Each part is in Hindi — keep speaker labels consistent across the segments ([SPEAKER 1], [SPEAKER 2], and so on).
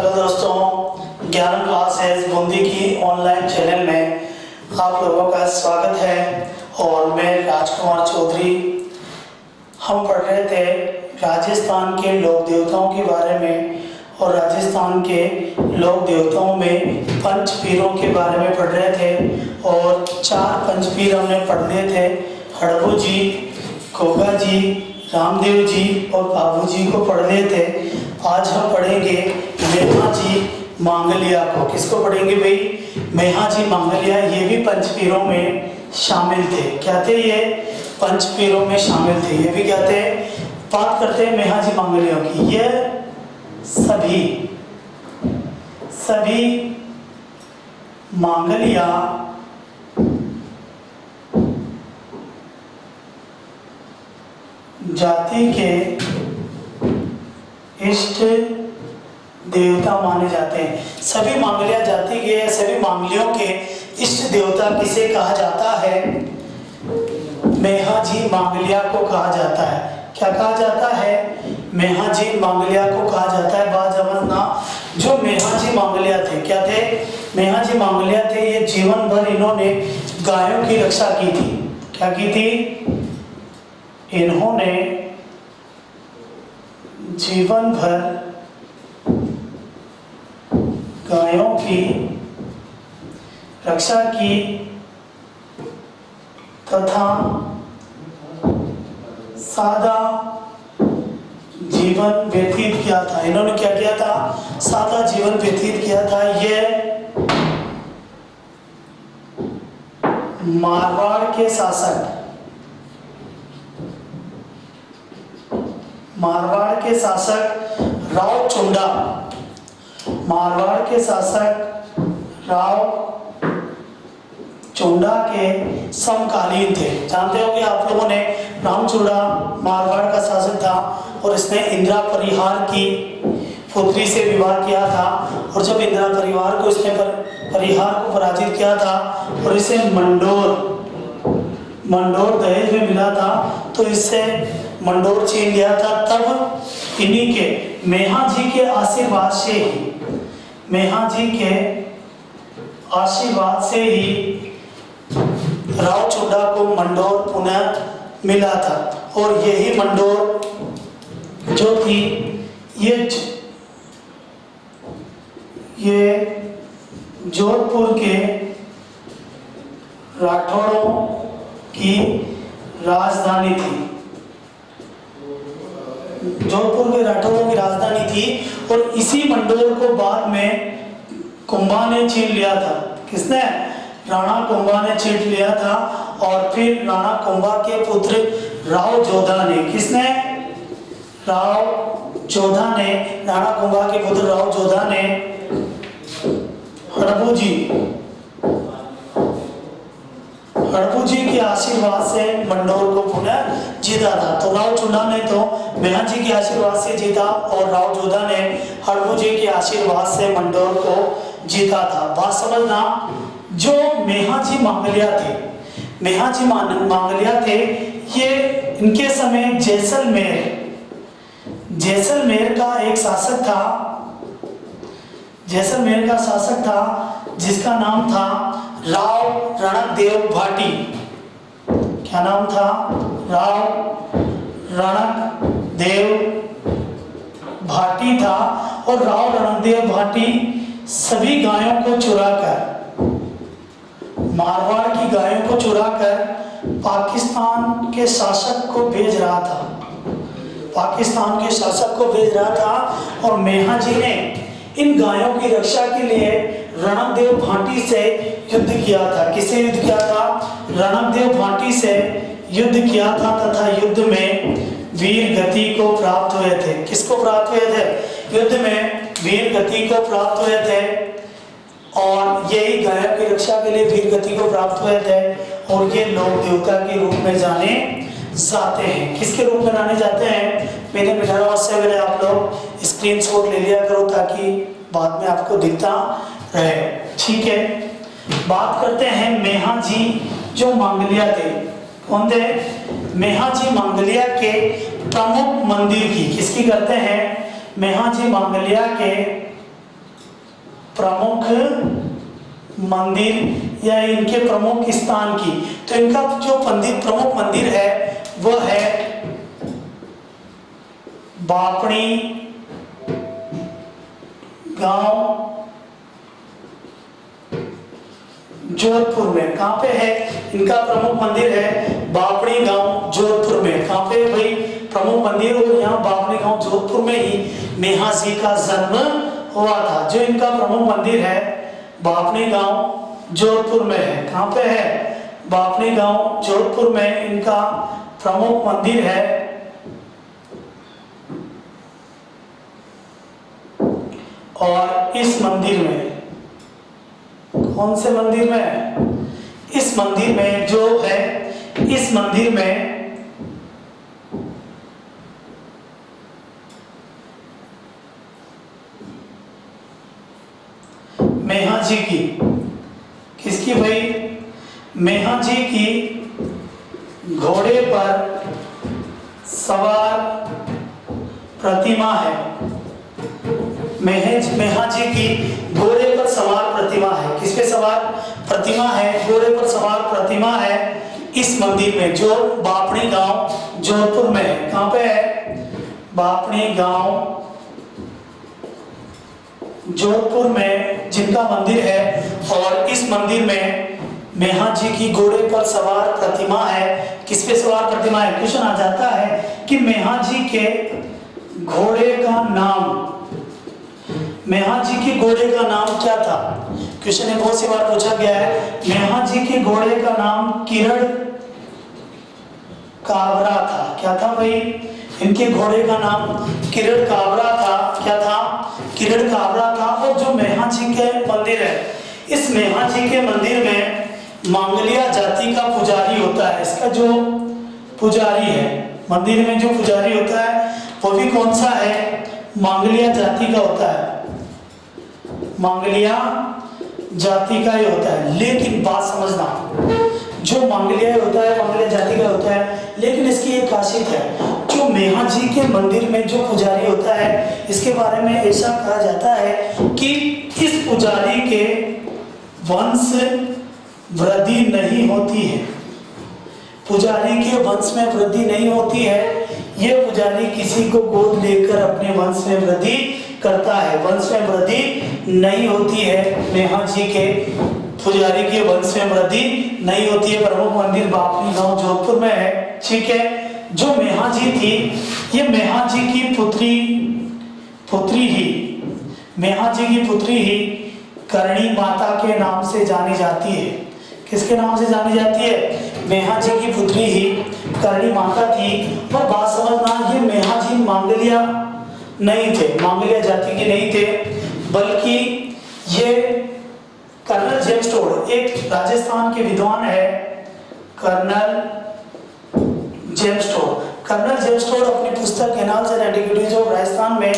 [SPEAKER 1] हेलो दोस्तों, ज्ञान क्लासेस बूंदी की ऑनलाइन चैनल में आप लोगों का स्वागत है। और मैं राजकुमार चौधरी। हम पढ़ रहे थे राजस्थान के लोक देवताओं के बारे में, और राजस्थान के लोक देवताओं में पंचपीरों के बारे में पढ़ रहे थे। और 4 पंचपीर हमने पढ़ लिए थे, हड़बू जी, गोगा जी, रामदेव जी और बाबू जी को पढ़ लिए थे। आज हम पढ़ेंगे मेहा जी मांगलिया को। किसको पढ़ेंगे भाई? मेहा जी मांगलिया। ये भी पंचपीरों में शामिल थे। क्या थे ये? पंचपीरों में शामिल थे। ये भी क्या थे? बात करते हैं मेहा जी मांगलिया की। ये सभी मांगलिया जाति के इष्ट देवता माने जाते हैं। सभी मांगलिया जाति के या सभी मांगलियों के इष्ट देवता किसे कहा जाता है? मेहा जी मांगलिया को कहा जाता है। क्या कहा जाता है? मेहा जी मांगलिया को कहा जाता है। बात समझना, जो मेहा जी मांगलिया थे, क्या थे? मेहा जी मांगलिया थे, ये जीवन भर इन्होंने गायों की रक्षा की थी। क्या की थी? इन्होंने जीवन भर गायों की रक्षा की तथा सादा जीवन व्यतीत किया था। इन्होंने क्या किया था? सादा जीवन व्यतीत किया था। ये मारवाड़ के शासक राव चुंडा, मारवाड़ के शासक राव चुंडा के समकालीन थे। जानते होंगे आप लोगों ने, राम चुंडा मारवाड़ का शासक था और इसने इंदिरा परिहार की पुत्री से विवाह किया था। और जब इंदिरा परिवार को इसने परिहार को पराजित किया था और इसे मंडोर दहेज में मिला था, तो इससे मंडोर छीन लिया था। तब इन्हीं के मेहा जी के आशीर्वाद से ही राव चुंडा को मंडोर पुनः मिला था। और यही मंडोर जो थी, ये जोधपुर के राठौड़ों की राजधानी थी। जोधपुर के राठौड़ों की राजधानी थी। और इसी मंडोर को बाद में कुंभा ने छीन लिया था। किसने? राणा कुंभा ने छीन लिया था। और फिर राणा कुंभा के पुत्र राव जोधा ने, किसने? राव जोधा ने, राणा कुंभा के पुत्र राव जोधा ने हड़बू जी के आशीर्वाद से मंडोर को पुनः जीता था। तो राव चुंडा ने तो मेहा जी के आशीर्वाद से जीता और राव जोधा ने हड़बू जी के आशीर्वाद से मंडोर को जीता था। बात समझना, जो मेहा जी मांगलिया थे, ये इनके समय जैसलमेर का एक शासक था, जिसका नाम था राव रणकदेव भाटी। क्या नाम था? राव रणकदेव भाटी था। और राव रणकदेव भाटी सभी गायों को चुराकर, मारवाड़ की गायों को चुराकर पाकिस्तान के शासक को भेज रहा था। और मेहा जी ने इन गायों की रक्षा के लिए रणकदेव भाटी से युद्ध किया था। किससे युद्ध किया था? रणकदेव भाटी से युद्ध किया था तथा युद्ध में वीर गति को प्राप्त हुए थे। किसको प्राप्त हुए थे? युद्ध में वीर गति को प्राप्त हुए थे। और यही गायों की रक्षा के लिए वीर गति को प्राप्त हुए थे। और ये लोक देवता के रूप में जाने जाते हैं। किसके रूप में जाने जाते हैं? मैंने बिठाया, उससे पहले आप लोग स्क्रीनशॉट ले लिया करो ताकि बाद में आपको दिखता रहे। ठीक है, बात करते हैं मेहा जी जो मांगलिया थे। कौन थे? मेहा जी मांगलिया के प्रमुख मंदिर की। किसकी करते हैं? मेहा जी मांगलिया के प्रमुख मंदिर या इनके प्रमुख स्थान की। तो इनका जो प्रमुख मंदिर है वह है बापणी गांव जोधपुर में। कहां पे है इनका प्रमुख मंदिर? है बापणी गांव जोधपुर में। कहां पे भाई प्रमुख मंदिर? और यहाँ बापणी गांव जोधपुर में ही मेहा जी का जन्म हुआ था। जो इनका प्रमुख मंदिर है बापणी गांव जोधपुर में है। कहां पे है? बापणी गांव जोधपुर में इनका प्रमुख मंदिर है। और इस मंदिर में, कौन से मंदिर में? इस मंदिर में जो है, इस मंदिर में मेहा जी की, किसकी भाई? मेहा जी की घोड़े पर सवार प्रतिमा है। मेहा जी की घोड़े पर सवार प्रतिमा है। किस पे सवार प्रतिमा है? घोड़े पर सवार प्रतिमा है इस मंदिर में, जो बापणी गांव जोधपुर में है। कहां पे है? बापणी गांव जोधपुर में जिनका मंदिर है। और इस मंदिर में मेहा जी की घोड़े पर सवार प्रतिमा है। किस पे सवार प्रतिमा है? क्वेश्चन आ जाता है कि मेहा जी के घोड़े का नाम, मेहा जी के घोड़े का नाम क्या था? क्वेश्चन में बहुत सी बार पूछा गया है। मेहा जी के घोड़े का नाम किरण काबरा था। क्या था भाई? इनके घोड़े का नाम किरण काबरा था। क्या था? किरण काबरा था। और जो मेहा जी के मंदिर है, इस मेहा जी के मंदिर में मांगलिया जाति का पुजारी होता है। इसका जो पुजारी है मंदिर में, जो पुजारी होता है वो भी कौन सा है? मांगलिया जाति का होता है। मांगलिया जाति का ही होता है। लेकिन बात समझना, जो मांगलिया होता है मांगलिया जाति का होता है, लेकिन इसकी एक खासियत है। जो मेहा जी के मंदिर में जो पुजारी होता है, इसके बारे में ऐसा कहा जाता है कि इस पुजारी के वंश वृद्धि नहीं होती है। पुजारी के वंश में वृद्धि नहीं होती है। ये पुजारी किसी को गोद लेकर अपने वंश में वृद्धि करता है। वंश में वृद्धि नहीं होती है। मेहा जी के पुजारी के वंश में वृद्धि नहीं होती है। प्रमुख मंदिर बापनी गांव जोधपुर में है। ठीक है। जो मेहा जी थी, ये मेहा जी की पुत्री ही, मेहा जी की पुत्री ही करणी माता के नाम से जानी जाती है। किसके नाम से जानी जाती है? मेहा जी की पुत्री ही करणी माता थी। पर बात समझना, ये मेहा जी मांगलिया नहीं थे, मांगलिया जाति के नहीं थे, बल्कि ये कर्नल जेम्स टोड, एक राजस्थान के विद्वान है colonel James Tod. Colonel James Tod अपनी पुस्तक Annals and Antiquities of Rajasthan में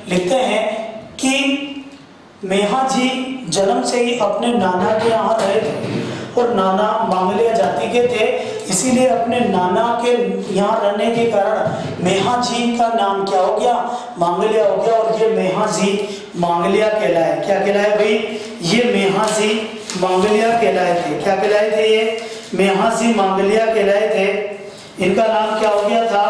[SPEAKER 1] लिखते हैं कि मेहा जी जन्म से ही अपने नाना के यहाँ रहे थे और नाना मांगलिया जाति के थे, इसीलिए अपने नाना के यहाँ रहने के कारण मेहा जी का नाम क्या हो गया? मांगलिया हो गया। और ये मेहा जी मांगलिया कहलाए। क्या कहलाए भाई? ये मेहा जी मांगलिया कहलाए थे। क्या कहलाए थे? ये मेहा जी मांगलिया कहलाए थे। इनका नाम क्या हो गया था?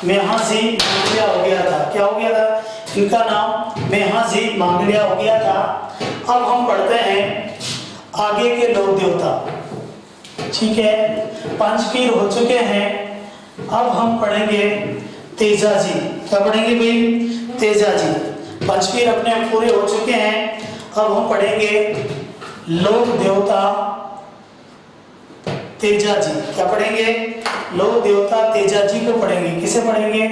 [SPEAKER 1] मेहा जी मांगलिया हो गया था। क्या हो गया था? इनका नाम मेहा जी मांगलिया हो गया था। अब हम पढ़ते हैं आगे के लोक देवता। ठीक है, पंचपीर हो चुके हैं। अब हम पढ़ेंगे तेजा जी। क्या पढ़ेंगे भाई? तेजा जी। पंचपीर अपने पूरे हो चुके हैं। अब हम पढ़ेंगे लोक देवता तेजा जी। क्या पढ़ेंगे? लोक देवता तेजा जी को पढ़ेंगे। किसे पढ़ेंगे?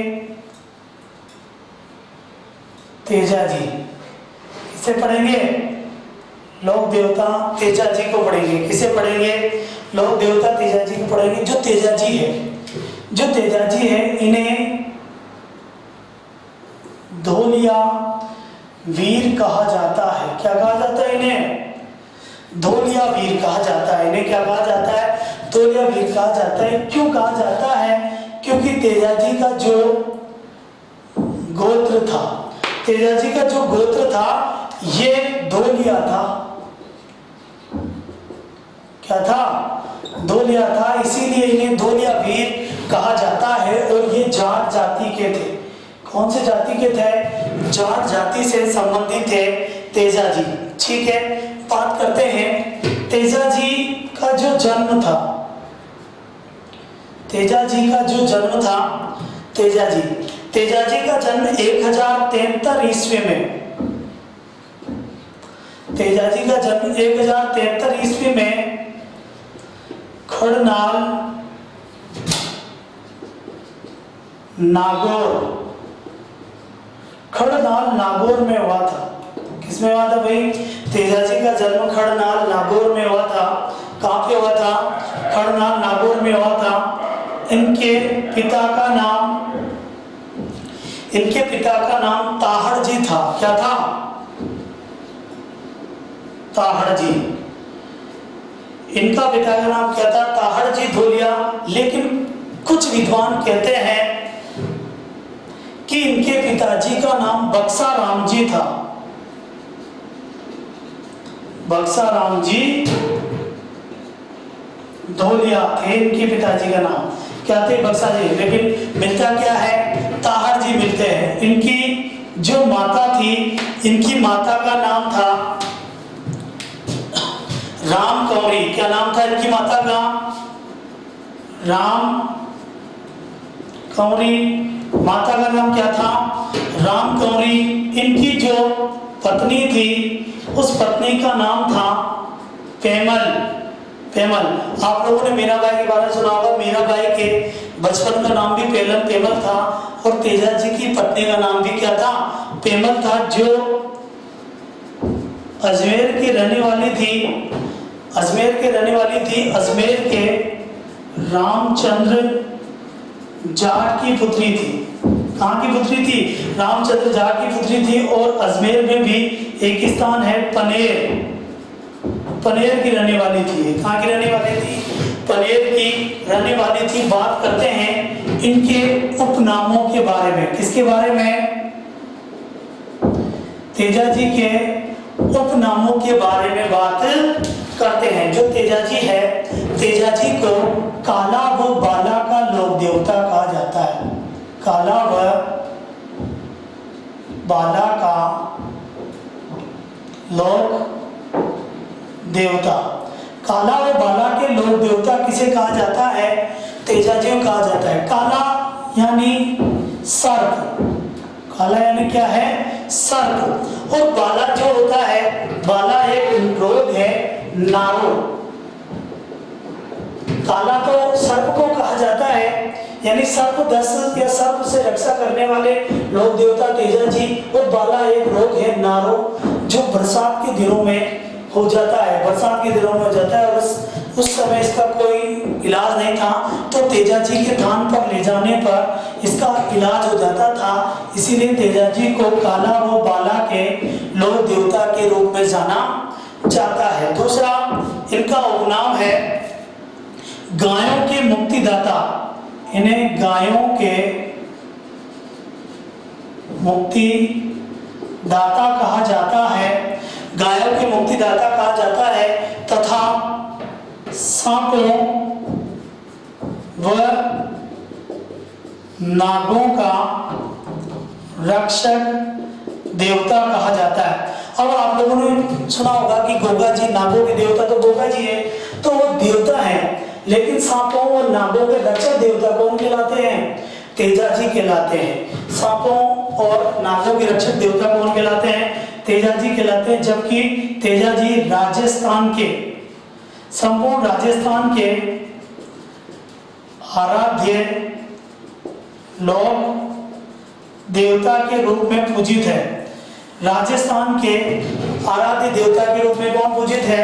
[SPEAKER 1] तेजा जी। किसे पढ़ेंगे? लोक देवता तेजा जी को पढ़ेंगे। किसे पढ़ेंगे? लोक देवता तेजा जी को पढ़ेंगे। जो तेजा जी है, जो तेजा जी है, इन्हें धोलिया वीर कहा जाता है। क्या कहा जाता है इन्हें? धोलिया वीर कहा जाता है। इन्हें क्या कहा जाता है? धोलिया वीर कहा जाता है। क्यों कहा जाता है? क्योंकि तेजा जी का जो गोत्र था, तेजा जी का जो गोत्र था, ये धोलिया था, क्या था? धोलिया था, इसीलिए इन्हें धोलिया वीर कहा जाता है। और ये जाट जाति के थे। कौन से जाति के थे? जाट जाति से संबंधित थे तेजाजी। ठीक है, बात करते हैं तेजाजी का जो जन्म था। तेजाजी का जो जन्म था, तेजाजी का जन्म 1073 ईस्वी में, तेजाजी का जन्म 1073 ईस्वी में खड़नाल नागौर में हुआ था। किसमें हुआ था भाई? तेजाजी का जन्म खड़नाल नागौर में हुआ था। कहाँ पे हुआ था? खड़नाल नागौर में हुआ था। इनके पिता का नाम ताहड़ जी था। क्या था? ताहड़ जी। इनका पिता का नाम क्या था? ताहड़ जी धोलिया। लेकिन कुछ विद्वान कहते हैं कि इनके पिताजी का नाम बक्सा राम जी था। बक्सा राम जी धोलिया थे इनके पिताजी का नाम। क्या थे? बक्सा जी। लेकिन मिलता क्या है? ताहड़ जी मिलते हैं। इनकी जो माता थी, इनकी माता का नाम था राम कंवरी। क्या नाम था इनकी माता का? राम कंवरी। माता का नाम क्या था? राम कंवरी। इनकी जो पत्नी थी, उस पत्नी का नाम था पेमल। आप लोगों ने मीराबाई के बारे में सुना होगा। मीराबाई के बचपन का नाम भी पेमल था। और तेजाजी की पत्नी का नाम भी क्या था? पेमल था, जो अजमेर की रहने वाली थी। अजमेर के रामचंद्र जाट की पुत्री थी। कहाँ की पुत्री थी? रामचंद्र जाट की पुत्री थी। और अजमेर में भी एक स्थान है पनेर की रहने वाली थी। कहाँ की रहने वाली थी? पनेर की रहने वाली थी। बात करते हैं इनके उपनामों के बारे में। किसके बारे में? तेजाजी के उपनामों के बारे में बात करते हैं। जो तेजाजी है, तेजाजी को काला व बाला का लोक देवता कहा जाता है। काला व बाला का लोक देवता। काला व बाला के लोक देवता किसे कहा जाता है? तेजाजी को कहा जाता है। काला यानी सर्प। काला यानी क्या है? सर्प। और बाला जो होता है, बाला एक रोग है, नारो। काला तो सर्प को कहा जाता है, यानी सर्प दंश या सर्प से रक्षा करने वाले लोक देवता तेजाजी। और बाला एक रोग है, नारो, जो बरसात के दिनों में हो जाता है। और उस समय इसका कोई इलाज नहीं था, तो तेजाजी के थान पर ले जाने पर इसका इलाज हो जाता था। इसीलिए तेजाजी को काला व बाला के लोक देवता के रूप में जाना जाता है। दूसरा इनका उपनाम है गायों के मुक्तिदाता। इन्हें गायों के मुक्तिदाता कहा जाता है। गायों के मुक्तिदाता कहा जाता है तथा सांपों व नागों का रक्षक देवता कहा जाता है। अब आप लोगों ने सुना होगा कि गोगा जी, नागों के देवता तो गोगा जी है, तो वो देवता है। लेकिन सांपों और नागों के रक्षक देवता कौन कहलाते हैं? तेजाजी कहलाते हैं। सांपों और नागों के रक्षक देवता कौन कहलाते हैं? तेजाजी कहलाते हैं। जबकि तेजाजी राजस्थान के, संपूर्ण राजस्थान के आराध्य लोक देवता के रूप में पूजित है। राजस्थान के आराध्य देवता के रूप में कौन पूजित है?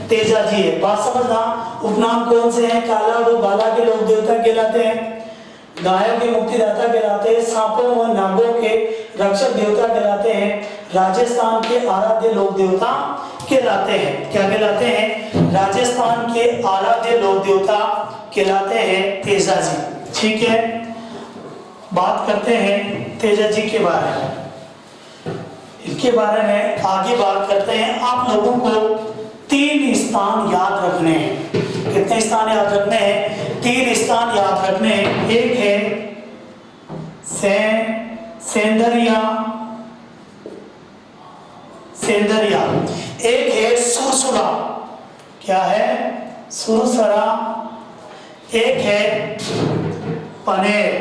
[SPEAKER 1] तेजाजी है। बात समझना। उपनाम कौन से हैं? काला व बाला के लोक देवता कहलाते हैं, गायों के मुक्तिदाता कहलाते हैं, सांपों व नागों के रक्षक देवता कहलाते हैं, राजस्थान के आराध्य लोक देवता कहलाते हैं। क्या कहलाते हैं? राजस्थान के आराध्य लोक देवता कहलाते हैं तेजाजी। ठीक है, बात करते हैं तेजाजी के बारे में। इनके बारे में आगे बात करते हैं। आप लोगों को 3 स्थान याद रखने हैं। कितने स्थान याद रखने हैं? 3 स्थान याद रखने हैं। एक है सेंदरिया, सेंदरिया। एक है सुरसुरा, क्या है? सुरसुरा। एक है पनेर,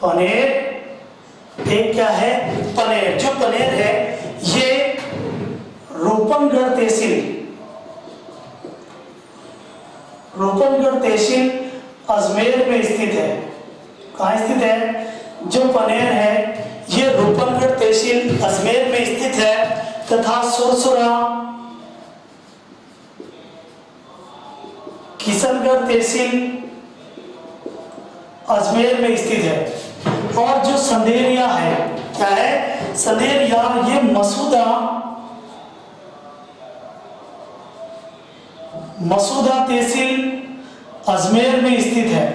[SPEAKER 1] पनेर। एक क्या है? पनेर। जो पनेर है ये रूपनगढ़ तहसील, रूपनगढ़ तहसील अजमेर में स्थित है। कहाँ स्थित है? जो पनेर है ये रूपनगढ़ तहसील अजमेर में स्थित है तथा सुरसुरा किशनगढ़ तहसील अजमेर में स्थित है। और जो संदेरिया है, क्या है? संदेरिया ये मसूदा तहसील अजमेर में स्थित है।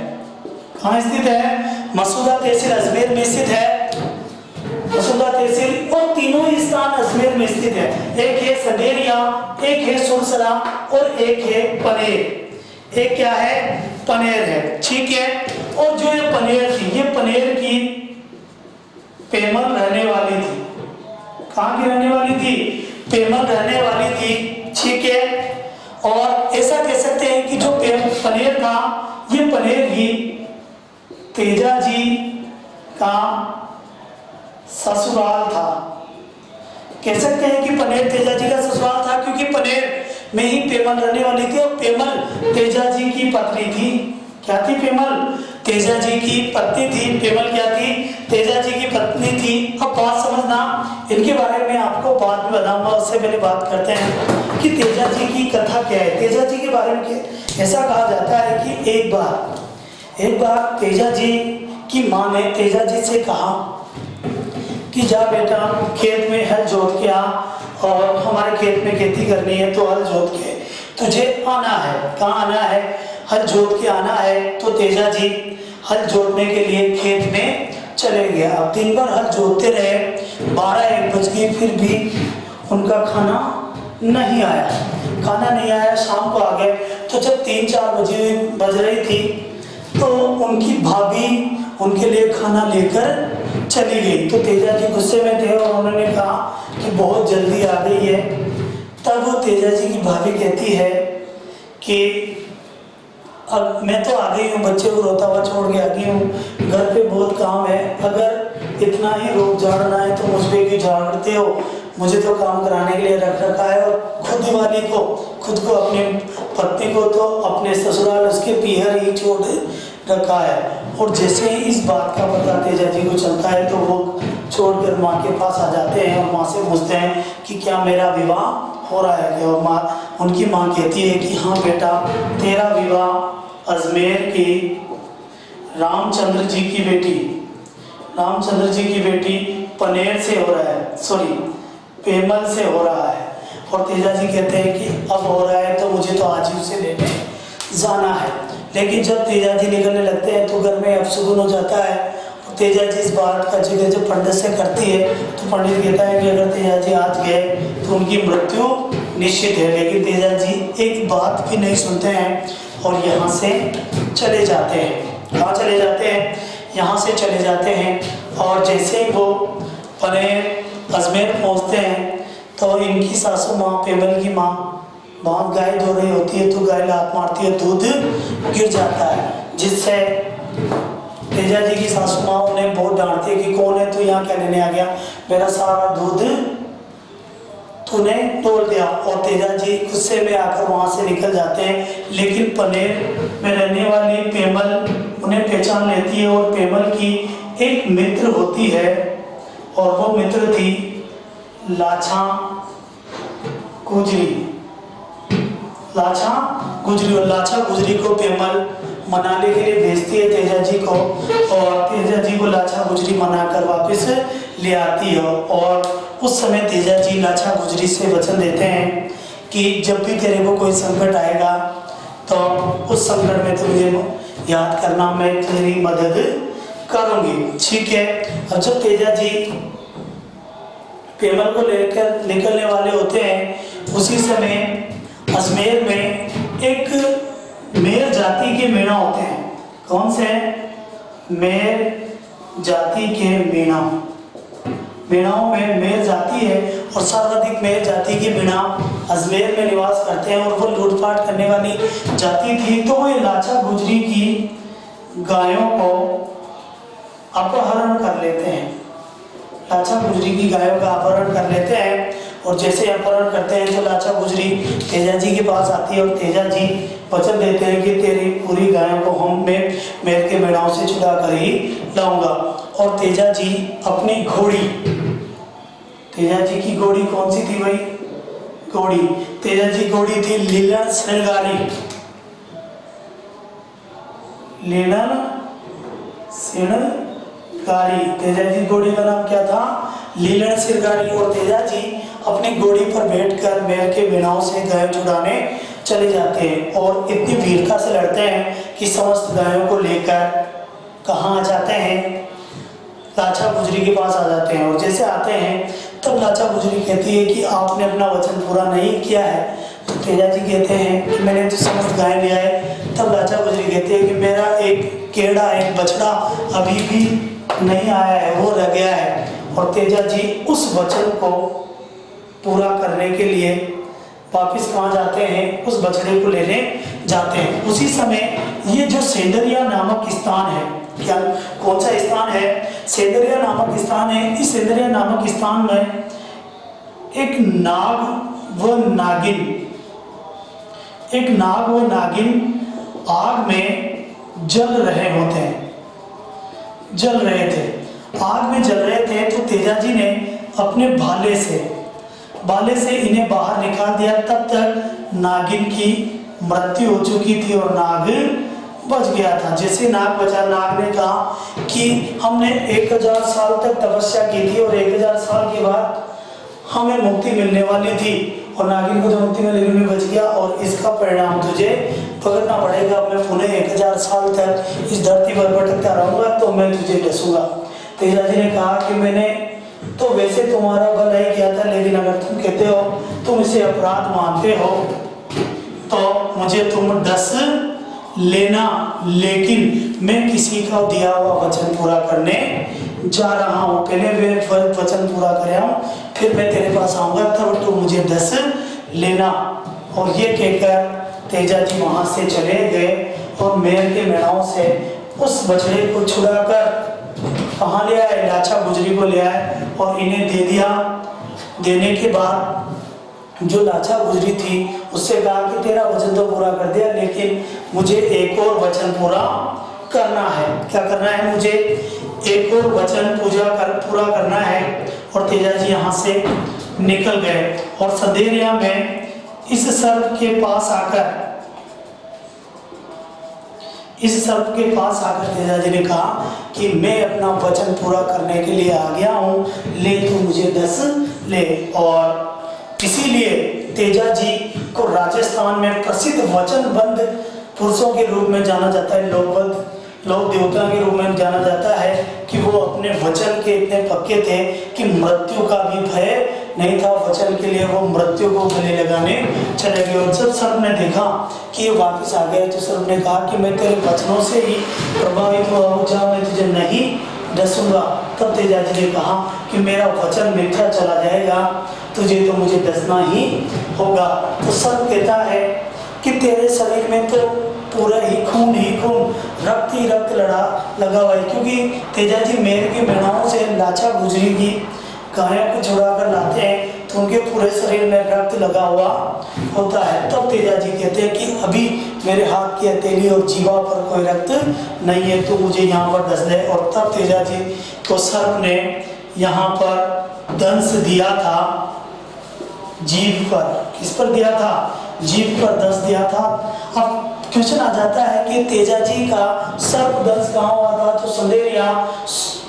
[SPEAKER 1] कहाँ स्थित है? मसूदा तहसील अजमेर में स्थित है। मसूदा तहसील और तीनों ही स्थान अजमेर में स्थित है। एक है संदेरिया, एक है सुरसरा और एक है पनेर। एक क्या है? पनेर है। ठीक है। और जो ये पनेर थी, ये पनेर की पेमल रहने वाली थी। कहाँ की रहने वाली थी? पेमल रहने वाली थी। ठीक है। और ऐसा कह सकते हैं कि जो पनेर था, ये पनेर ही तेजा जी का ससुराल था। कह सकते हैं कि पनेर तेजा जी का ससुराल था, क्योंकि पनेर में ही पेमल रहने वाली थी और पेमल तेजा जी की पत्नी थी। क्या थी? पेमल तेजा जी की पत्नी थी। पेमल क्या थी? तेजा जी की पत्नी थी। अब बात समझना, इनके बारे में आपको बाद में बताऊंगा, उससे पहले बात करते हैं कि तेजा जी की कथा क्या है। तेजा जी के बारे में ऐसा कहा जाता है कि एक बार तेजा जी की माँ ने तेजा जी से कहा कि जा बेटा खेत में हल जोत के आ, और हमारे खेत में खेती करनी है तो हल जोत के तुझे आना है। कहाँ आना है? हल जोत के आना है। तो तेजा जी हल जोतने के लिए खेत में चले गया। अब दिन भर हल जोतते रहे, 12-1 बज गए, फिर भी उनका खाना नहीं आया। शाम को आ गए। तो जब 3-4 बज रही थी तो उनकी भाभी उनके लिए खाना लेकर चली गई। तो तेजा जी गुस्से में थे और उन्होंने कहा कि बहुत जल्दी आ गई है। तब वो तेजा जी की भाभी कहती है कि अब मैं तो आ गई हूँ, बच्चे को रोता हुआ छोड़ के आ गई हूँ, घर पे बहुत काम है, अगर इतना ही रोक झाड़ना है तो मुझ पे क्यों झाड़ते हो? मुझे तो काम कराने के लिए रख रखा है और खुद वाली को, खुद को, अपनी पत्नी को तो अपने ससुराल उसके पीहर ही छोड़ रखा है। और जैसे ही इस बात का पता तेजा जी को चलता है तो वो छोड़कर माँ के पास आ जाते हैं और माँ से पूछते हैं कि क्या मेरा विवाह हो रहा है क्या? और उनकी माँ कहती है कि हाँ बेटा, तेरा विवाह अजमेर की रामचंद्र जी की बेटी पनेर से हो रहा है, सॉरी पेमल से हो रहा है। और तेजा जी कहते हैं कि अब हो रहा है तो मुझे तो आज ही उसे लेने जाना है। लेकिन जब तेजा जी निकलने लगते हैं तो घर में अपशगुन हो जाता है। और तेजा जी इस बात का जिक्र जब पंडित से करती है तो पंडित कहता है कि अगर तेजा जी आज गए तो उनकी मृत्यु निश्चित है। लेकिन तेजा जी एक बात भी नहीं सुनते हैं और यहाँ से चले जाते हैं। कहाँ चले जाते हैं? यहाँ से चले जाते हैं। और जैसे ही वो पनेर अजमेर पहुँचते हैं तो इनकी सासू माँ, पेमल की माँ, वहाँ गाय धो रही होती है तो गाय लात मारती है, दूध गिर जाता है, जिससे तेजा जी की सासू माँ उन्हें बहुत डांटती है कि कौन है तू, यहाँ क्या लेने आ गया, मेरा सारा दूध तूने तोड़ दिया। और तेजा जी गुस्से में आकर वहाँ से निकल जाते हैं। लेकिन पनेर में रहने वाली पेमल उन्हें पहचान लेती है और पेमल की एक मित्र होती है और वो मित्र थी लाछा गुजरी। और लाछा गुजरी को पेमल मनाने के लिए भेजती है तेजा जी को, और तेजा जी को लाछा गुजरी मनाकर वापस ले आती है। और उस समय तेजा जी लाछा गुजरी से वचन देते हैं कि जब भी तेरे को कोई संकट आएगा तो उस संकट में तुझे याद करना, मैं तेरी मदद करूंगी। ठीक है। अब जब तेजा जी पेमल को लेकर निकलने वाले होते हैं। उसी समय अजमेर में एक मेर जाति के मेढ़ा होते हैं। कौन से? मेर जाति के मेढ़ा। मेढ़ाओं में मेर जाति है और सर्वाधिक मेर जाति के मेढ़ा अजमेर में निवास करते हैं और वो लूटपाट करने वाली जाति थी। तो वो लाचा गुजरी की गायों को अपहरण कर लेते हैं। लाचा गुजरी की गायों का अपहरण कर लेते हैं और जैसे अपहरण करते हैं तो लाचा गुजरी तेजा जी के पास आती है और तेजा जी वचन देते हैं कि तेरी पूरी गायों को हम मेर के मेढ़ाओं से छुड़ा कर ही लाऊंगा। और तेजा जी अपनी घोड़ी, तेजा जी की घोड़ी कौन सी थी भाई? घोड़ी, तेजा जी घोड़ी थी लीलन श्रृंगारी। लीलन श्रृंगारी, तेजा जी घोड़ी का नाम क्या था? लीलन श्रृंगारी। और तेजा जी अपनी घोड़ी पर बैठकर मेर के मेढ़ाओं से गाय छुड़ाने चले जाते हैं और इतनी वीरता से लड़ते हैं कि समस्त गायों को लेकर कहाँ आ जाते हैं? लाचा गुजरी के पास आ जाते हैं। और जैसे आते हैं तब लाचा गुजरी कहती है कि आपने अपना वचन पूरा नहीं किया है। तो तेजा जी कहते हैं कि मैंने तो समस्त गाय लिया है। तब लाचा गुजरी कहती है कि मेरा एक केड़ा, एक बछड़ा अभी भी नहीं आया है, वो रह गया है। और तेजा जी उस वचन को पूरा करने के लिए वापिस कहाँ जाते हैं? उस बछड़े को लेने जाते हैं। उसी समय ये जो सेंदरिया नामक स्थान है, क्या कौन सा स्थान है? सेंदरिया नामक स्थान है। इस सेंदरिया नामक स्थान में एक नाग व नागिन, एक नाग व नागिन आग में जल रहे होते हैं, जल रहे थे, आग में जल रहे थे। तो तेजा जी ने अपने भाले से इन्हें बाहर निकाल दिया। तब तक नागिन की मृत्यु हो चुकी थी और नाग बच गया था। जैसे नाग बचा, नाग ने कहा कि हमने 1000 साल तक तपस्या की थी और 1000 साल के बाद हमें मुक्ति मिलने वाली थी और नागिन को जो मुक्ति मिली में बच गया और इसका परिणाम तुझे भुगतना पड़ेगा। मैं पुनः 1000 साल तक इस धरती पर भटकता रहूंगा तो मैं तुझे डसूंगा। तेजा जी ने कहा कि मैंने तो वैसे तुम्हारा भला ही किया था, लेकिन अगर तुम कहते हो तुम इसे अपराध मानते हो तो मुझे तुम डस लेना, लेकिन मैं किसी का दिया हुआ वचन पूरा करने जा रहा हूँ। पहले मैं वचन पूरा कर आऊं, फिर मैं तेरे पास आऊंगा, तब तो मुझे डस लेना। और ये कहकर तेजा जी वहां से चले गए और मेर के मेढ़ाओं से उस बछड़े को छुड़ाकर कहाँ ले आए? लाचा गुजरी को ले आए और इन्हें दे दिया। देने के बाद जो लाचा गुजरी थी उससे कहा कि तेरा वचन तो पूरा कर दिया, लेकिन मुझे एक और वचन पूरा करना है। क्या करना है? मुझे एक और वचन पूरा करना है। और तेजा जी यहाँ से निकल गए और संदेरिया में इस सर्प के पास आकर तेजा जी ने कहा कि मैं अपना वचन पूरा करने के लिए आ गया हूँ, ले तू मुझे डस ले। और इसीलिए तेजा जी को राजस्थान में प्रसिद्ध वचनबद्ध पुरुषों के रूप में जाना जाता है, लोक देवता के रूप में जाना जाता है कि वो अपने वचन के इतने पक्के थे कि मृत्यु का भी भय नहीं था वचन के लिए, वो मृत्यु को गले लगाने चले गए। और जब सर्प ने देखा कि ये वापस आ गए तो सर्प ने कहा कि मैं तेरे वचनों से ही प्रभावित हुआ हूँ, जहाँ मैं तुझे नहीं डसूंगा। तब तेजा जी ने कहा कि मेरा वचन मिथ्या चला जाएगा, तुझे तो मुझे डसना ही होगा। तो सर्प कहता है कि तेरे शरीर में तो पूरा ही खून, रक्त ही रक्त लगा हुआ है, क्योंकि तेजा जी मेर के मेढ़ाओं से लाचा गुजरी की गायों को छुड़ा कर लाते हैं तो उनके पूरे शरीर में रक्त लगा हुआ होता है। तब तेजा जी कहते हैं कि अभी मेरे हाथ की हथेली और जीवा पर कोई रक्त नहीं है, तो मुझे यहाँ पर डस दे। और तब तेजा जी को सर्प ने यहाँ पर दंश दिया था, जीभ पर। किस पर दिया था? जीभ पर दंश दिया था। अब क्वेश्चन आ जाता है कि तेजा जी का सर्प दंश कहाँ हुआ था? तो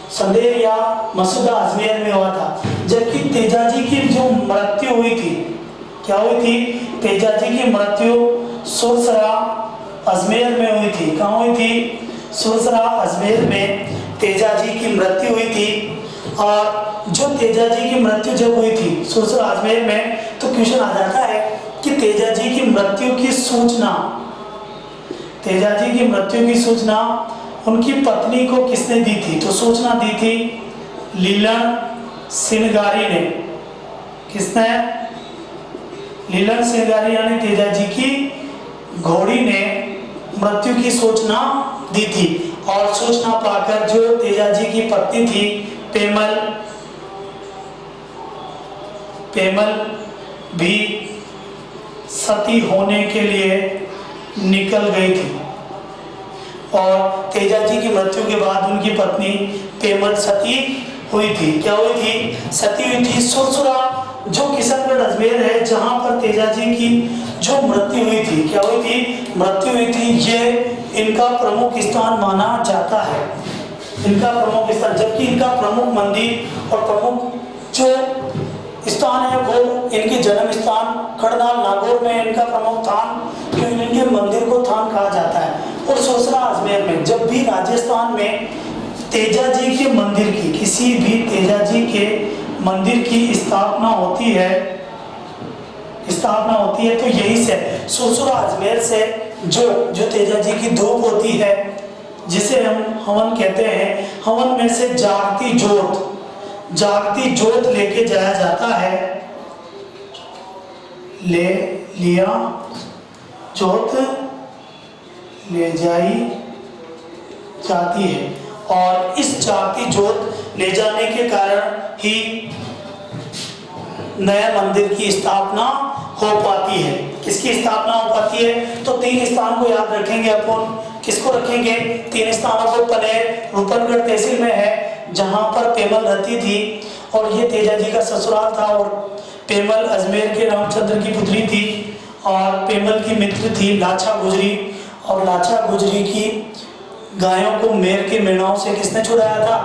[SPEAKER 1] संदेरिया मसूदा अजमेर में हुआ था। जबकि तेजा जी की जो मृत्यु हुई थी, क्या हुई थी? तेजा जी की मृत्यु सुरसरा अजमेर में हुई थी। कहाँ हुई थी? सुरसरा अजमेर में तेजा जी की मृत्यु हुई थी। और जो तेजा जी की मृत्यु जब हुई थी सुरसुर अजमेर में, तो क्वेश्चन आ जाता है कि तेजा जी की मृत्यु की सूचना, तेजा जी की मृत्यु की सूचना उनकी पत्नी को किसने दी थी? तो सूचना दी थी लीलन सिंगारी ने। किसने? लीलन सिंगारी यानी तेजा जी की घोड़ी ने मृत्यु की सूचना दी थी। और सूचना पाकर जो तेजा जी की पत्नी थी पेमल, पेमल भी सती होने के लिए निकल गई थी। और तेजा जी की मृत्यु के बाद उनकी पत्नी पेमल सती हुई थी। क्या हुई थी? सती हुई थी। सुरसुरा जो किशनगढ़ अजमेर है जहां पर तेजा जी की जो मृत्यु हुई थी, क्या हुई थी? मृत्यु हुई थी। ये इनका प्रमुख स्थान माना जाता है, इनका प्रमुख स्थान, जबकि इनका प्रमुख मंदिर और प्रमुख जो स्थान है वो इनके जन्म स्थान खड़नाल नागौर में इनका प्रमुख थान, क्यों इनके मंदिर को थान कहा जाता है। और सुरसुरा अजमेर में जब भी राजस्थान में तेजा जी के मंदिर की, किसी भी तेजा जी के मंदिर की स्थापना होती है, स्थापना होती है, तो यही से सुरसुरा अजमेर से जो तेजा जी की धूप होती है, जिसे हम हवन कहते हैं, हवन में से जागती जोत लेके जाया जाता है, लिया जोत ले जाई जाती है। और इस जागती जोत ले जाने के कारण ही नया मंदिर की स्थापना हो पाती है। किसकी स्थापना हो पाती है? तो 3 स्थान को याद रखेंगे अपन। किसको रखेंगे? 3 स्थानों को। पनेर रूपनगढ़ तहसील में है जहां पर पेमल रहती थी और ये तेजा जी का ससुराल था। और पेमल अजमेर के रामचंद्र की पुत्री थी और पेमल की मित्र थी लाछा गुजरी। और लाछा गुजरी की गायों को मेर के मेढ़ों से किसने छुड़ाया था?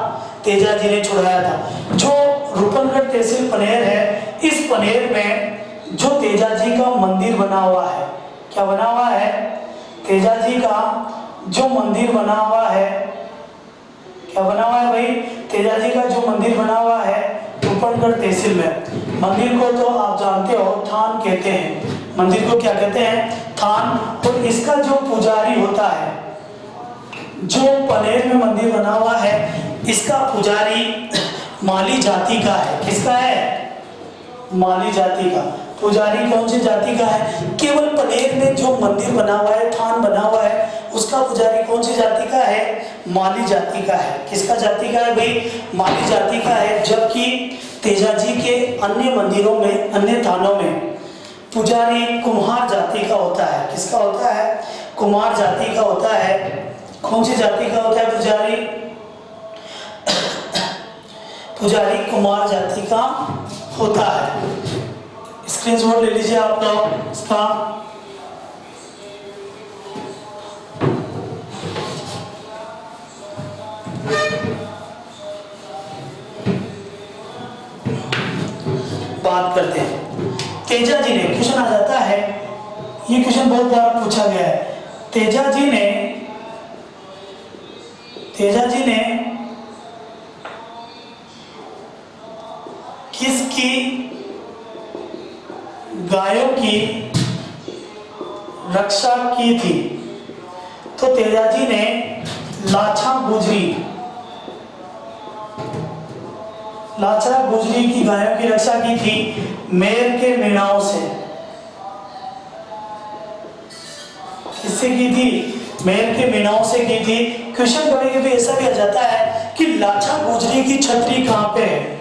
[SPEAKER 1] तेजा जी ने छुड़ाया था। जो रूपनगढ़ तहसील पनेर है, इस पनेर में जो तेजा जी का मंदिर बना हुआ है, क्या बना हुआ है? तेजा जी का जो मंदिर बना हुआ है, क्या बना हुआ है भाई? तेजा जी का जो मंदिर बना हुआ है रूपनगढ़ तहसील में। मंदिर को तो आप जानते हो थान कहते हैं, मंदिर को क्या कहते हैं? थान। और इसका जो पुजारी होता है, जो पनेर में मंदिर बना हुआ है, इसका पुजारी माली जाति का है। किसका है? माली जाति का। पुजारी कौन सी जाति का है? केवल पनेर में जो मंदिर बना हुआ है, थान बना हुआ है, उसका पुजारी कौन सी जाति का है? माली जाति का है। किसका जाति का है भाई? माली जाति का है। जबकि तेजा जी के अन्य मंदिरों में, अन्य थानों में पुजारी कुम्हार जाति का होता है। किसका होता है? कुम्हार जाति का होता है। कौन सी जाति का होता है पुजारी? पुजारी कुमार जाति का होता है। स्क्रीनशॉट ले लीजिए आप लोग इसका। बात करते हैं तेजा जी ने। क्वेश्चन आ जाता है, ये क्वेश्चन बहुत बार पूछा गया है। तेजा जी ने किसकी गायों की रक्षा की थी? तो तेजा जी ने लाछा गुजरी की गायों की रक्षा की थी मेर के मेढ़ों से। किससे की थी? मेर के मेढ़ों से की थी। क्वेश्चन कभी कभी ऐसा भी आ जाता है कि लाछा गुजरी की छतरी कहां पे है?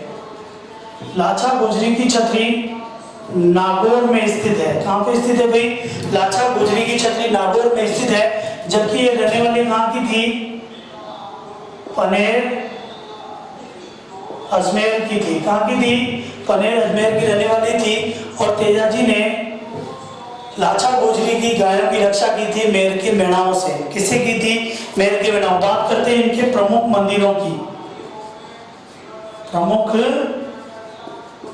[SPEAKER 1] लाछा गुजरी की छतरी नागौर में स्थित है। कहां पे स्थित है भाई? लाछा गुजरी की छतरी नागौर में स्थित है। जबकि ये रहने वाली कहां की थी? पनेर अजमेर की थी। कहां की थी? पनेर अजमेर की रहने वाली थी। और तेजा जी ने लाछा गुजरी की गायों की रक्षा की थी मेर के मेढ़ों से। किससे की थी? मेर के मेढ़ों। बात करते हैं इनके प्रमुख मंदिरों की, प्रमुख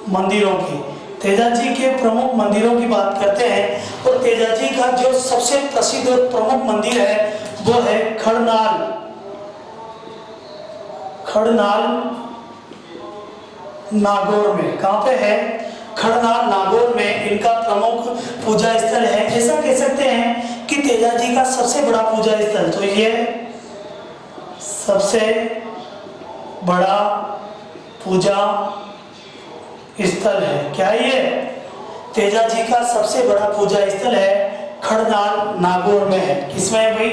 [SPEAKER 1] मंदिरों की। तेजा जी के प्रमुख मंदिरों की बात करते हैं। और तेजा जी का जो सबसे प्रसिद्ध और प्रमुख मंदिर है वो है खड़नाल नागौर में। कहाँ पे है? खड़नाल नागौर में इनका प्रमुख पूजा स्थल है। ऐसा कह सकते हैं कि तेजाजी का सबसे बड़ा पूजा स्थल, तो ये सबसे बड़ा पूजा स्थल है। क्या ये? तेजाजी का सबसे बड़ा पूजा स्थल है, खड़नाल नागौर में है। किसमें है भाई?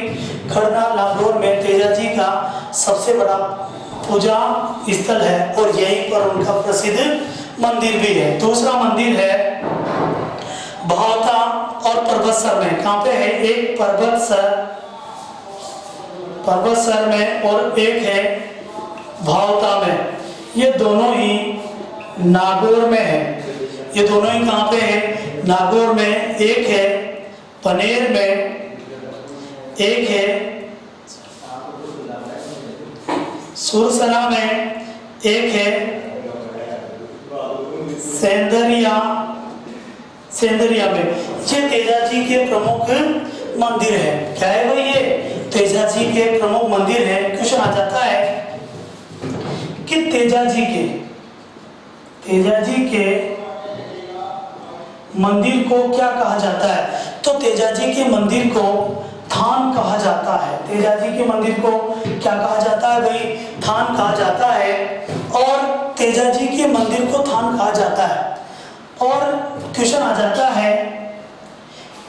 [SPEAKER 1] खड़नाल नागौर में तेजाजी का सबसे बड़ा पूजा स्थल है और यहीं पर उनका प्रसिद्ध मंदिर भी है। दूसरा मंदिर है भावता और पर्वतसर में। कहाँ पे है? एक पर्वतसर में और एक है भावता में। ये दोनों ही नागौर में है। ये दोनों ही कहाँ पे है? नागौर में। एक है पनेर में, एक है सुरसरा में, एक है सेंदरिया में। ये तेजाजी के प्रमुख मंदिर है। क्या है भाई? ये तेजाजी के प्रमुख मंदिर है। क्वेश्चन आ जाता है कि तेजाजी के मंदिर को क्या कहा जाता है? तो तेजाजी के मंदिर को थान कहा जाता है। तेजाजी के मंदिर को क्या कहा जाता है भाई? थान कहा जाता है। और तेजाजी के मंदिर को थान कहा जाता है। और क्वेश्चन आ जाता है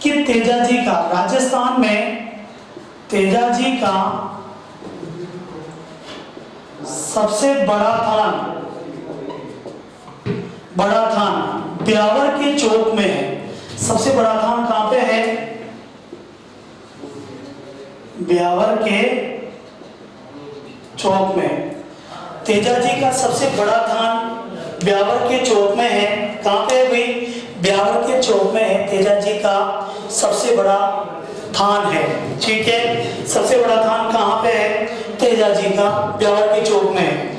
[SPEAKER 1] कि तेजाजी का राजस्थान में तेजाजी का सबसे बड़ा थान ब्यावर के चौक में है। सबसे बड़ा थान कहाँ पे है? ब्यावर के चौक में। तेजाजी का सबसे बड़ा थान ब्यावर के चौक में है। कहाँ पे है भाई? ब्यावर के चौक में है। तेजाजी का सबसे बड़ा थान है। ठीक है, सबसे बड़ा थान कहाँ पे है? तेजाजी का ब्यावर के चौक में है।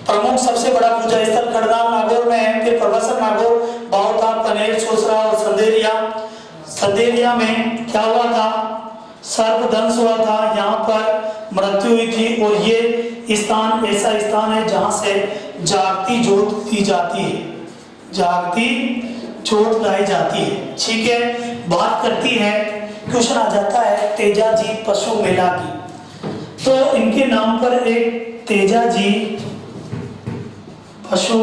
[SPEAKER 1] प्रमुख सबसे बड़ा पूजा स्थल खड़नाल नागौर में है। फिर पर्वतसर नागौर, बावता, पनेर, सुरसरा और संदेरिया में क्या हुआ था? सर्पदंश हुआ था। यहाँ पर मृत्यु हुई थी। और ये स्थान ऐसा स्थान है जहाँ से जागती जोत दी जाती है, जागती जोत लाई जाती है। ठीक है, बात करती है, क्वेश्चन आ जाता है तेजाजी पशु मेला की। तो इनके नाम पर एक तेजाजी पशु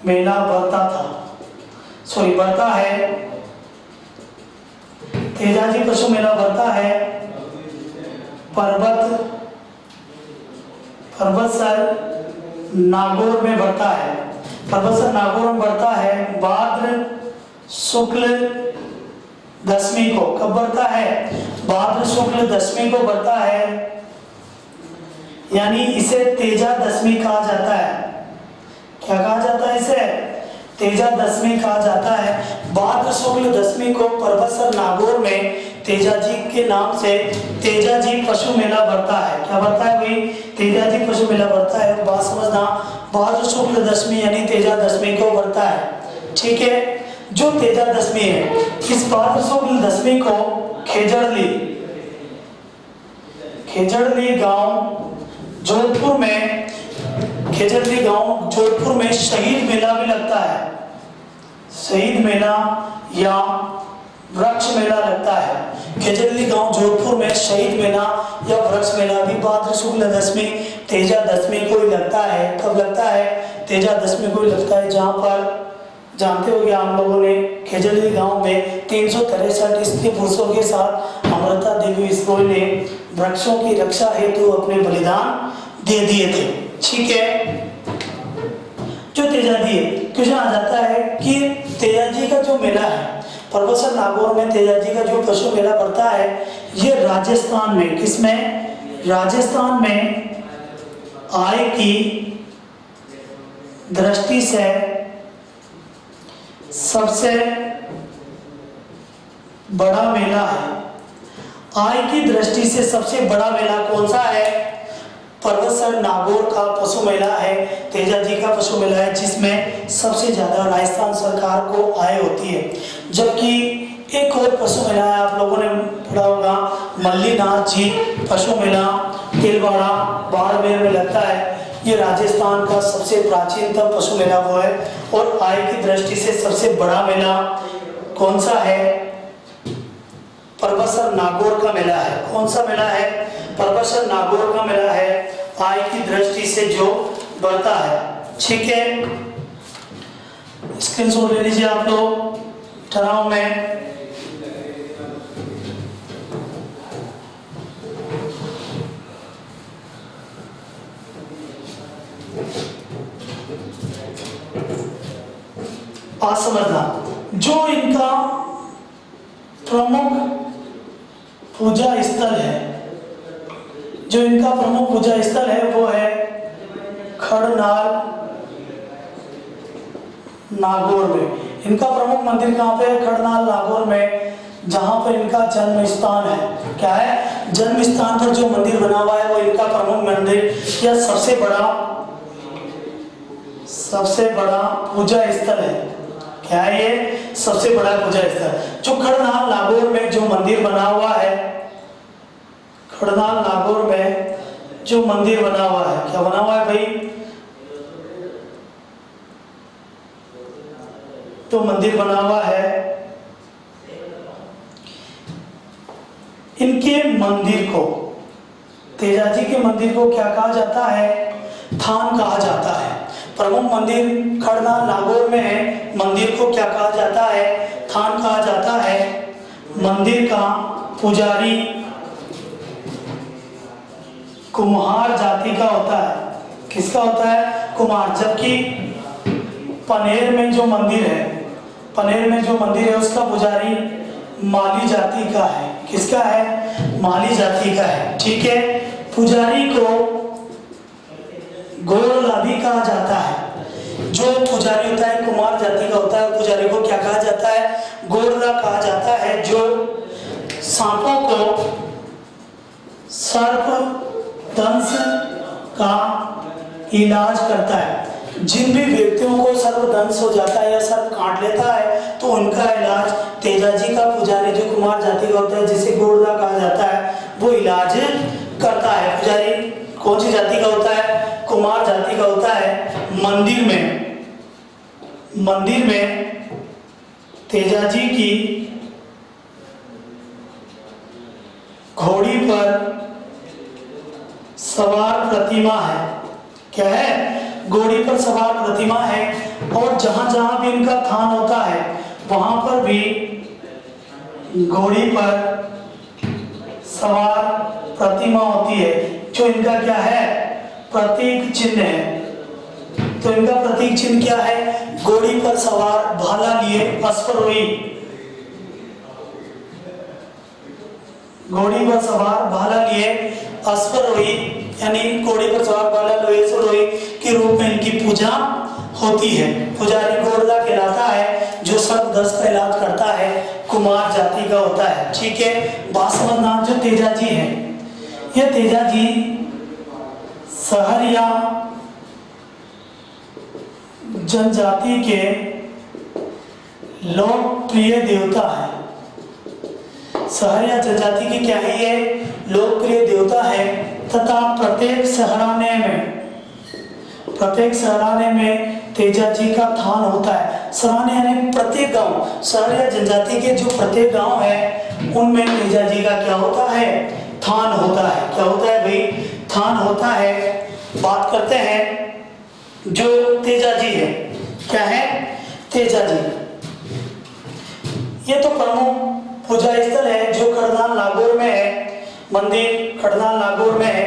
[SPEAKER 1] मेला बढ़ता है। तेजाजी पशु मेला बढ़ता है पर्वतसर नागौर में बढ़ता है। पर्वतसर नागौर में बढ़ता है भाद्र शुक्ल दशमी को। कब बढ़ता है? भाद्र शुक्ल दशमी को बढ़ता है। यानी इसे तेजा दशमी कहा जाता है। क्या कहा जाता है इसे? तेजा दशमी कहा जाता है। भाद्र शुक्ल दशमी को पर्वतसर नागौर में तेजाजी के नाम से तेजाजी पशु मेला बढ़ता है। क्या बढ़ता है भाई? तेजाजी पशु मेला बढ़ता है। बात समझना, भाद्र शुक्ल दशमी यानी तेजा दशमी को बढ़ता है। ठीक है, जो तेजा दशमी है, इस भाद्र शुक्ल दशमी को खेजड़ली गांव जोधपुर में शहीद मेला भी लगता है। शहीद मेला या वृक्ष मेला लगता है। खेजड़ली गांव जोधपुर में शहीद मेला या वृक्ष मेला भी भाद्र शुक्ल दशमी तेजा दशमी को ही लगता है। कब लगता है? तेजा दशमी को ही लगता है। जहाँ पर जानते होंगे आप लोगों ने, खेजड़ली गांव में 363 स्त्री पुरुषों के साथ अमृता देवी विश्नोई ने वृक्षों की रक्षा हेतु अपने बलिदान दे दिए थे। ठीक है, जो तेजाजी है, क्वेश्चन आ जाता है कि तेजाजी का जो मेला है पर्वतसर नागौर में, तेजाजी का जो पशु मेला पड़ता है, ये राजस्थान में, किसमें? राजस्थान में आय की दृष्टि से सबसे बड़ा मेला है। आय की दृष्टि से सबसे बड़ा मेला कौन सा है? पर्वतसर नागौर का पशु मेला है, तेजाजी का पशु मेला है, जिसमें सबसे ज्यादा राजस्थान सरकार को आय होती है। जबकि एक और पशु मेला है, आप लोगों ने पढ़ा होगा, मल्लीनाथ जी पशु मेला तिलवाड़ा बाड़मेर में लगता है। ये राजस्थान का सबसे प्राचीनतम पशु मेला वो है। और आय की दृष्टि से सबसे बड़ा मेला कौन सा है? परबसर नागौर का मेला है। कौन सा मेला है? परबसर नागौर का मेला है, आय की दृष्टि से जो बढ़ता है। ठीक है, स्क्रीनशॉट ले लीजिए आप लोग। ठहराव में बात समझना, जो इनका प्रमुख पूजा स्थल है, जो इनका प्रमुख पूजा स्थल है वो है खड़नाल नागौर में। इनका प्रमुख मंदिर कहाँ पे है? खड़नाल नागौर में, जहाँ पर इनका जन्म स्थान है। क्या है? जन्म स्थान पर जो मंदिर बना हुआ है वो इनका प्रमुख मंदिर या सबसे बड़ा पूजा स्थल है। क्या है ये? सबसे बड़ा पूजा स्थल। जो खड़नाल नागौर में जो मंदिर बना हुआ है, खड़नाल नागौर में जो मंदिर बना हुआ है, क्या बना हुआ है भाई? तो मंदिर बना हुआ है, इनके मंदिर को, तेजाजी के मंदिर को क्या कहा जाता है? थान कहा जाता है। प्रमुख मंदिर खड़नाल नागौर में है, मंदिर को क्या कहा जाता है? थान कहा जाता है। मंदिर का पुजारी कुम्हार जाति का होता है। किसका होता है? कुम्हार। जबकि पनेर में जो मंदिर है, पनेर में जो मंदिर है उसका पुजारी माली जाति का है। किसका है? माली जाति का है। ठीक है, पुजारी को गोरला भी कहा जाता है। जो पुजारी होता है कुमार जाति का होता है, पुजारी को क्या कहा जाता है? गोरला कहा जाता है। जो सांपों को सर्प दंश का इलाज करता है। जिन भी व्यक्तियों को सर्पदंश हो जाता है या सर्प काट लेता है तो उनका इलाज तेजाजी का पुजारी जो कुमार जाति का होता है, जिसे गोरला कहा जाता है, वो इलाज करता है। पुजारी कौन सी जाति का होता है? कुमार जाति का होता है। मंदिर में तेजाजी की घोड़ी पर सवार प्रतिमा है। क्या है? घोड़ी पर सवार प्रतिमा है। और जहां जहां भी इनका थान होता है वहां पर भी घोड़ी पर सवार प्रतिमा होती है, जो इनका क्या है? प्रतीक चिन्ह है। तो इनका प्रतीक चिन्ह क्या है? घोड़ी पर सवार भाला लिए अश्वरोही, घोड़ी पर सवार भाला लिए अश्वरोही, यानी घोड़ी पर सवार भाला लिए अश्वरोही के रूप में इनकी पूजा होती है। पुजारी गोरला कहलाता है, जो सर्पदंश का इलाज करता है, कुमार जाति का होता है। ठीक है, बात समझना। जो तेजाजी है, यह तेजाजी सहरिया जनजाति के लोकप्रिय देवता है। सहरिया जनजाति की क्या है? ये लोकप्रिय देवता है। तथा प्रत्येक सहराने में तेजाजी का थान होता है। सहराने यानी प्रत्येक गांव, सहरिया जनजाति के जो प्रत्येक गांव है उनमें तेजाजी का क्या होता है? थान होता है। क्या होता है भाई? थान होता है। बात करते हैं जो तेजाजी है, क्या है? तेजाजी ये तो प्रमुख पूजा स्थल है जो खड़नाल नागौर में है। मंदिर खड़नाल नागौर में है।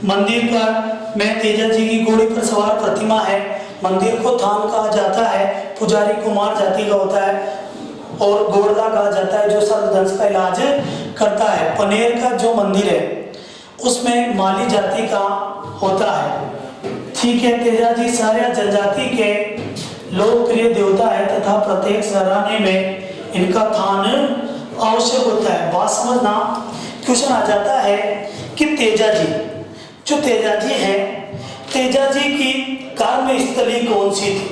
[SPEAKER 1] मंदिर पर में तेजाजी की घोड़ी पर सवार प्रतिमा है। मंदिर को थान कहा जाता है। पुजारी कुमार जाति का होता है और गोरला कहा जाता है, जो सर्पदंश का इलाज करता है। पनेर का जो मंदिर है उसमें माली जाति का होता है। ठीक है, तेजाजी सहरिया जनजाति के लोकप्रिय देवता है तथा प्रत्येक सहराने में इनका थान आवश्यक होता है। बात समझना। क्वेश्चन आ जाता है कि तेजाजी, जो तेजाजी है, तेजाजी की कर्म स्थली कौन सी थी?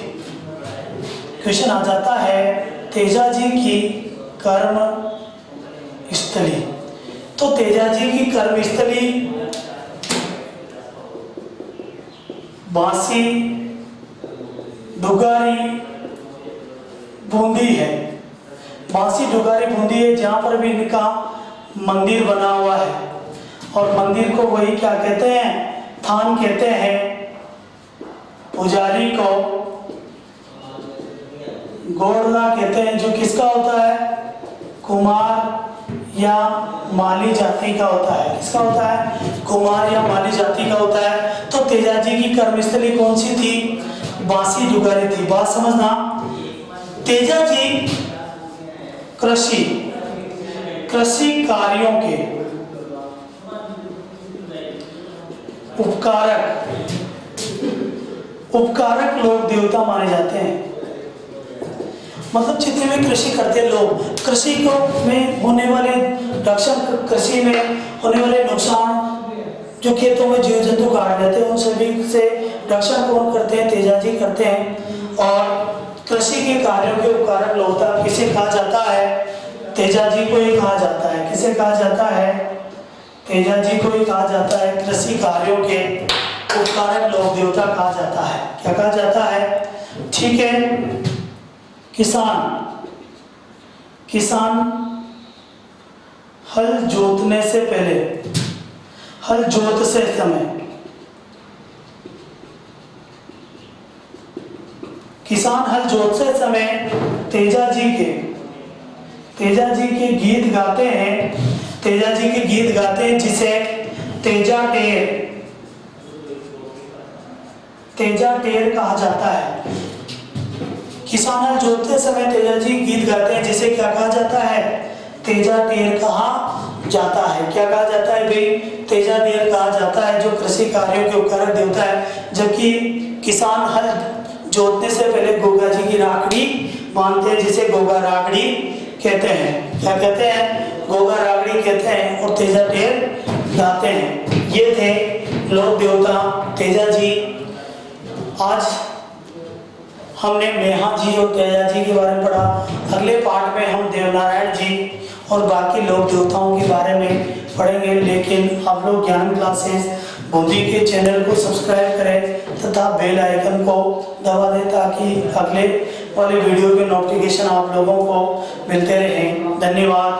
[SPEAKER 1] क्वेश्चन आ जाता है तेजाजी की कर्म स्थली। तो तेजाजी की कर्म स्थली बांसी, डुगारी, बूंदी है। बांसी, डुगारी, बूंदी है, जहाँ पर भी इनका मंदिर बना हुआ है। और मंदिर को वही क्या कहते हैं, थान कहते हैं। पुजारी को गोड़ला कहते हैं, जो किसका होता है, कुमार या माली जाति का होता है। किसका होता है, कुमार या माली जाति का होता है। तो तेजाजी की कर्मस्थली कौन सी थी, बांसी डुगारी थी। बात समझना, तेजाजी कृषि कार्यों के उपकारक लोक देवता माने जाते हैं। मतलब जितने भी कृषि करते हैं लोग, कृषि को में होने वाले रक्षण, कृषि में होने वाले नुकसान, जो खेतों में जीव जंतु काट लेते हैं, उन सभी से रक्षण कौन करते हैं, तेजाजी करते हैं। और कृषि के कार्यों के उपकारक लोकता किसे कहा जाता है, तेजाजी को ही कहा जाता है। किसे कहा जाता है, तेजाजी को ही कहा जाता है। कृषि कार्यों के उपकारक लोक देवता कहा जाता है। क्या कहा जाता है, ठीक है। किसान हल जोतने से पहले, हल जोत से समय, किसान हल जोत से समय तेजाजी के गीत गाते हैं। तेजाजी के गीत गाते हैं, जिसे तेजा टेर कहा जाता है। किसान हल जोतते समय तेजाजी गीत गाते हैं, जिसे क्या कहा जाता है, तेजा टेर कहा जाता है। क्या कहा जाता है भाई, तेजा टेर कहा जाता है, जो कृषि कार्यों के उपकारक देवता है। जबकि किसान हल जोतने से पहले गोगा जी की राखड़ी बांधते हैं, जिसे गोगा राखड़ी कहते हैं। क्या कहते हैं, गोगा राखड़ी कहते हैं। और तेजा टेर गाते हैं। ये थे लोक देवता तेजाजी। आज हमने मेहा जी और तेजाजी के बारे में पढ़ा। अगले पार्ट में हम देवनारायण जी और बाकी लोक देवताओं के बारे में पढ़ेंगे। लेकिन आप लोग ज्ञान क्लासेस बूंदी के चैनल को सब्सक्राइब करें तथा बेल आइकन को दबा दें, ताकि अगले वाले वीडियो के नोटिफिकेशन आप लोगों को मिलते रहें। धन्यवाद।